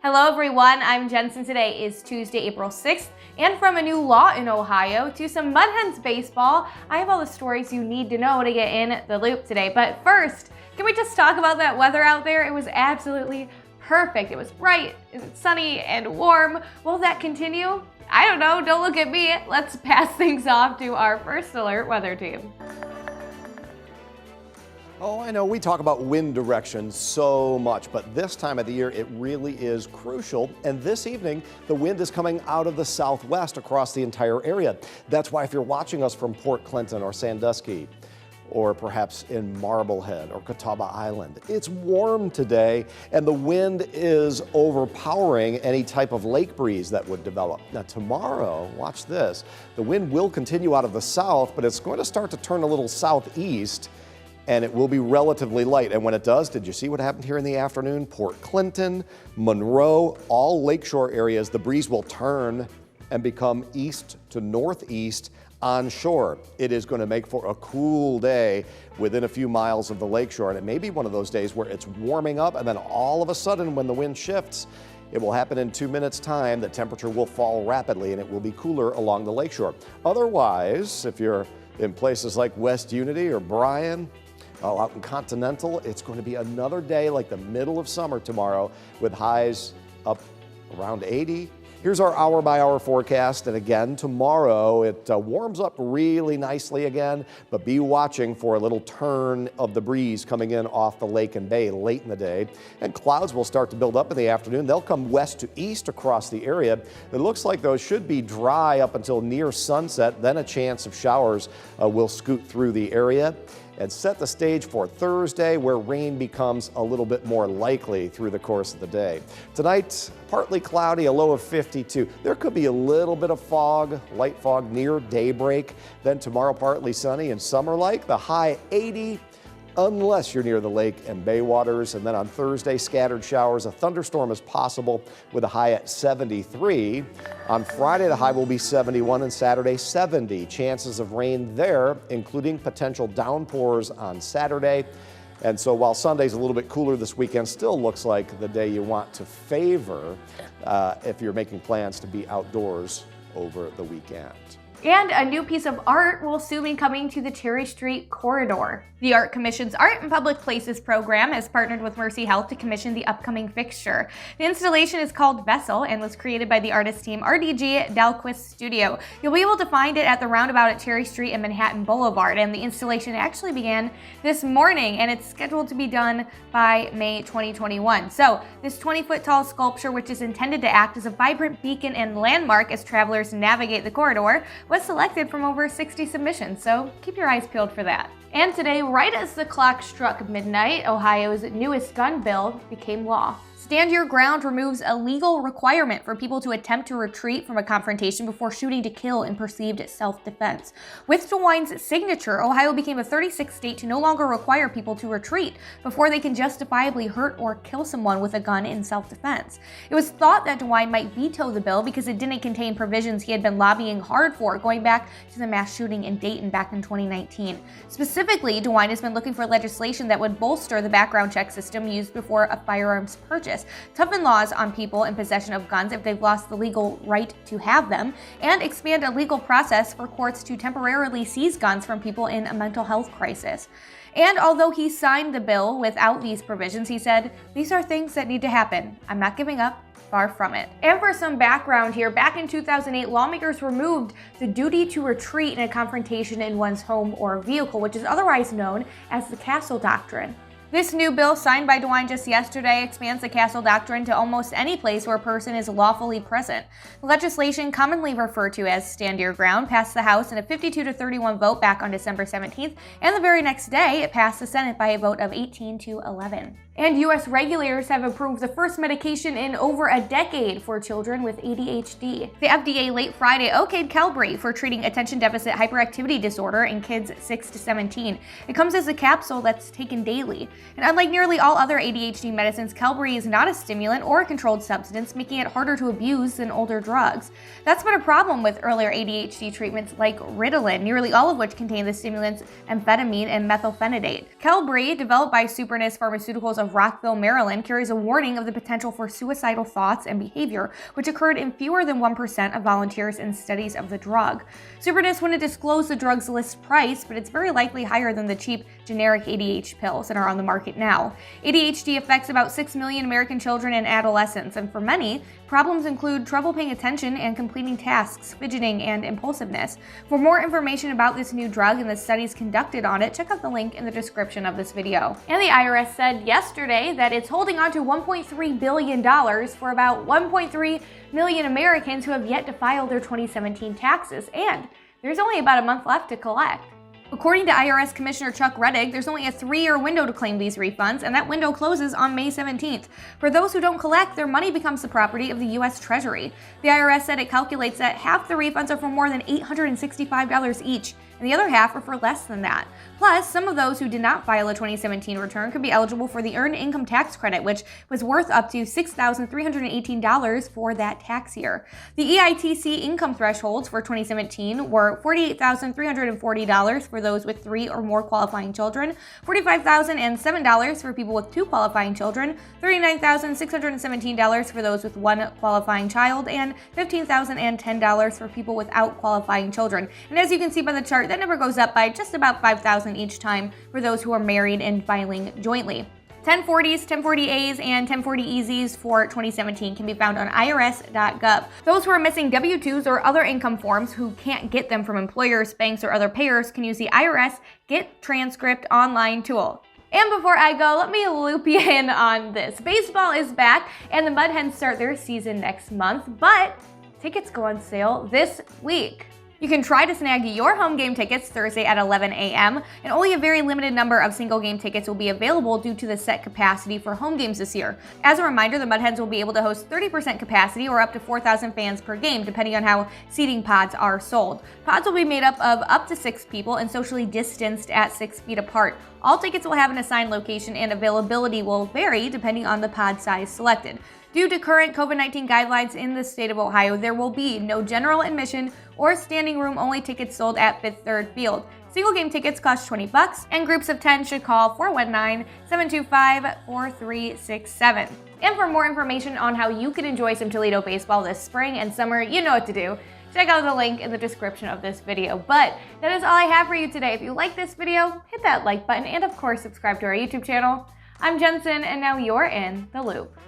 Hello everyone, I'm Jensen. Today is Tuesday, April 6th, and from a new law in Ohio to some Mud Hens baseball, I have all the stories you need to know to get in the loop today. But first, can we just talk about that weather out there? It was absolutely perfect. It was bright, sunny, and warm. Will that continue? I don't know, don't look at me. Let's pass things off to our first alert weather team. Oh, I know we talk about wind direction so much, but this time of the year it really is crucial. And this evening, the wind is coming out of the southwest across the entire area. That's why if you're watching us from Port Clinton or Sandusky, or perhaps in Marblehead or Catawba Island, it's warm today, and the wind is overpowering any type of lake breeze that would develop. Now tomorrow, watch this, the wind will continue out of the south, but it's going to start to turn a little southeast, and it will be relatively light. And when it does, did you see what happened here in the afternoon? Port Clinton, Monroe, all lakeshore areas, the breeze will turn and become east to northeast onshore. It is going to make for a cool day within a few miles of the lakeshore, and it may be one of those days where it's warming up, and then all of a sudden when the wind shifts, it will happen in 2 minutes time. The temperature will fall rapidly and it will be cooler along the lakeshore. Otherwise, if you're in places like West Unity or Bryan, out in Continental, it's going to be another day like the middle of summer tomorrow with highs up around 80. Here's our hour-by-hour forecast, and again, tomorrow it warms up really nicely again, but be watching for a little turn of the breeze coming in off the lake and bay late in the day, and clouds will start to build up in the afternoon. They'll come west to east across the area. It looks like those should be dry up until near sunset, then a chance of showers will scoot through the area and set the stage for Thursday, where rain becomes a little bit more likely through the course of the day. Tonight, partly cloudy, a low of 52. There could be a little bit of fog, light fog near daybreak. Then tomorrow, partly sunny and summer-like, the high 80, unless you're near the lake and bay waters. And then on Thursday, scattered showers. A thunderstorm is possible with a high at 73. On Friday, the high will be 71, and Saturday, 70. Chances of rain there, including potential downpours on Saturday. And so while Sunday's a little bit cooler this weekend, still looks like the day you want to favor if you're making plans to be outdoors over the weekend. And a new piece of art will soon be coming to the Cherry Street corridor. The Art Commission's Art in Public Places program has partnered with Mercy Health to commission the upcoming fixture. The installation is called Vessel and was created by the artist team RDG Dalquist Studio. You'll be able to find it at the roundabout at Cherry Street and Manhattan Boulevard, and the installation actually began this morning, and it's scheduled to be done by May 2021. So this 20-foot tall sculpture, which is intended to act as a vibrant beacon and landmark as travelers navigate the corridor, was selected from over 60 submissions, so keep your eyes peeled for that. And today, right as the clock struck midnight, Ohio's newest gun bill became law. Stand Your Ground removes a legal requirement for people to attempt to retreat from a confrontation before shooting to kill in perceived self-defense. With DeWine's signature, Ohio became a 36th state to no longer require people to retreat before they can justifiably hurt or kill someone with a gun in self-defense. It was thought that DeWine might veto the bill because it didn't contain provisions he had been lobbying hard for, going back to the mass shooting in Dayton back in 2019. Specifically, DeWine has been looking for legislation that would bolster the background check system used before a firearms purchase, toughen laws on people in possession of guns if they've lost the legal right to have them, and expand a legal process for courts to temporarily seize guns from people in a mental health crisis. And although he signed the bill without these provisions, he said, "These are things that need to happen. I'm not giving up. Far from it." And for some background here, back in 2008, lawmakers removed the duty to retreat in a confrontation in one's home or vehicle, which is otherwise known as the Castle Doctrine. This new bill, signed by DeWine just yesterday, expands the Castle Doctrine to almost any place where a person is lawfully present. The legislation, commonly referred to as Stand Your Ground, passed the House in a 52-31 vote back on December 17th, and the very next day, it passed the Senate by a vote of 18-11. And U.S. regulators have approved the first medication in over a decade for children with ADHD. The FDA late Friday okayed Qelbree for treating attention deficit hyperactivity disorder in kids 6 to 17. It comes as a capsule that's taken daily. And unlike nearly all other ADHD medicines, Qelbree is not a stimulant or a controlled substance, making it harder to abuse than older drugs. That's been a problem with earlier ADHD treatments like Ritalin, nearly all of which contain the stimulants amphetamine and methylphenidate. Qelbree, developed by Supernus Pharmaceuticals of Rockville, Maryland, carries a warning of the potential for suicidal thoughts and behavior, which occurred in fewer than 1% of volunteers in studies of the drug. Supernus wouldn't disclose the drug's list price, but it's very likely higher than the cheap generic ADHD pills that are on the market now. ADHD affects about 6 million American children and adolescents, and for many, problems include trouble paying attention and completing tasks, fidgeting, and impulsiveness. For more information about this new drug and the studies conducted on it, check out the link in the description of this video. And the IRS said yesterday that it's holding on to $1.3 billion for about 1.3 million Americans who have yet to file their 2017 taxes, and there's only about a month left to collect. According to IRS Commissioner Chuck Rettig, there's only a 3-year window to claim these refunds, and that window closes on May 17th. For those who don't collect, their money becomes the property of the U.S. Treasury. The IRS said it calculates that half the refunds are for more than $865 each, and the other half are for less than that. Plus, some of those who did not file a 2017 return could be eligible for the Earned Income Tax Credit, which was worth up to $6,318 for that tax year. The EITC income thresholds for 2017 were $48,340 for those with 3 or more qualifying children, $45,007 for people with 2 qualifying children, $39,617 for those with 1 qualifying child, and $15,010 for people without qualifying children. And as you can see by the chart, that number goes up by just about $5,000 each time for those who are married and filing jointly. 1040s, 1040As, and 1040EZs for 2017 can be found on irs.gov. Those who are missing W-2s or other income forms who can't get them from employers, banks, or other payers can use the IRS Get Transcript online tool. And before I go, let me loop you in on this. Baseball is back, and the Mud Hens start their season next month, but tickets go on sale this week. You can try to snag your home game tickets Thursday at 11 a.m., and only a very limited number of single game tickets will be available due to the set capacity for home games this year. As a reminder, the Mud Hens will be able to host 30% capacity or up to 4,000 fans per game, depending on how seating pods are sold. Pods will be made up of up to 6 people and socially distanced at 6 feet apart. All tickets will have an assigned location, and availability will vary depending on the pod size selected. Due to current COVID-19 guidelines in the state of Ohio, there will be no general admission or standing room only tickets sold at Fifth Third Field. Single game tickets cost $20, and groups of 10 should call 419-725-4367. And for more information on how you can enjoy some Toledo baseball this spring and summer, you know what to do. Check out the link in the description of this video. But that is all I have for you today. If you like this video, hit that like button and of course subscribe to our YouTube channel. I'm Jensen, and now you're in the loop.